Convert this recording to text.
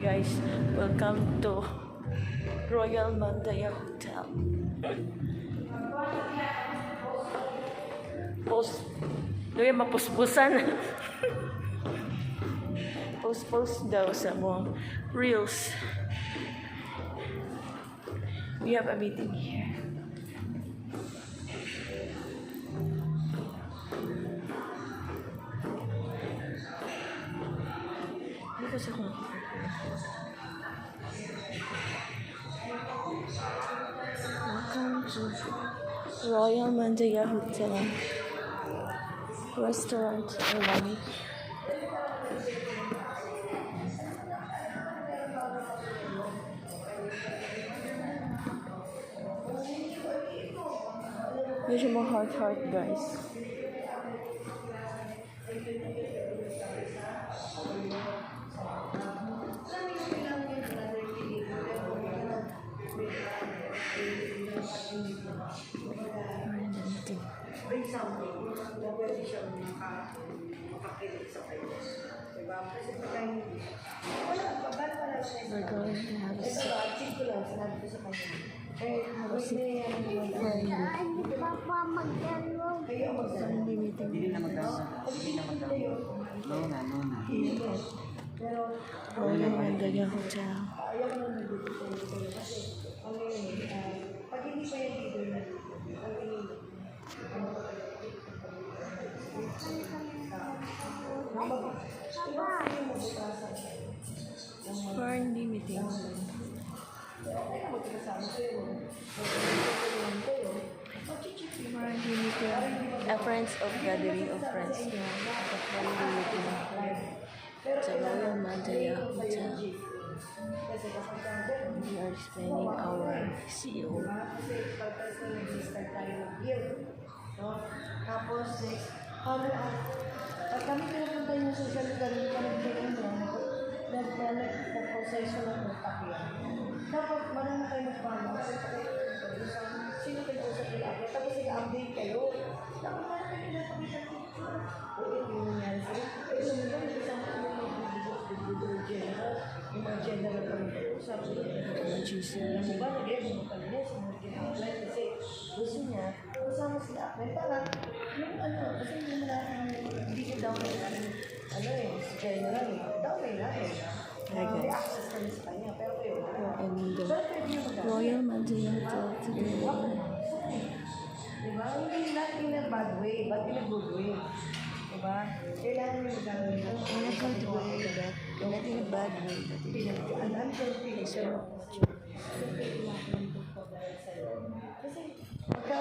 Guys, welcome to Royal Mandaya Hotel. Doon mapuspusan. Post daw sa mga reels. We have a meeting here. Dito sa computer. Welcome to Royal Mandaya Hotel Restaurant and Lounge. Medyo mga heart guys. Bring something na pwede siyang makakilig sa kayo. Diba? Kasi pagkain hindi. Wala, ba't pala siya? We're going to have a Ito ba, check ko lang, sinabi ko sa kanya. Papa, magdalo. Kayo ang magdala. Hindi na magdala. No na. Pero, Royal Mandaya Hotel. ayaw ko lang nandito sa inyo. Kasi, ano yun, pag hindi pa yan dito na, ang inilig. For the meeting. A friends of gathering of friends. A friendly meeting. Sa Royal Mandaya Hotel. We are explaining our CEO. Tapos, pag kami pinapunta yung social media, kami nag-proseso ng utak yan. Dapat marami kayo magpano. Kasi sino kayo-usap nila ako? Tapos sila-update kayo. Dapat marami kayo pinapakita picture. O ito yung nangyari sila. Pero sumunod, may kasama ko yung general. Yung mga general kami kayo-usap. Diba, nag-e-mo kami niya, sumunod yung outline kasi gusto niya, kasama sila outline. Para, yung ano, kasi hindi mo hindi ko daw si general daw may may access kami sa kanya, pero kayo And Royal Mandaya Hotel today. diba? Hindi in a bad way, but in a good way. Diba? Kailangan nyo gano'n yun. In a good way, but not in a bad way. Kasi, pagka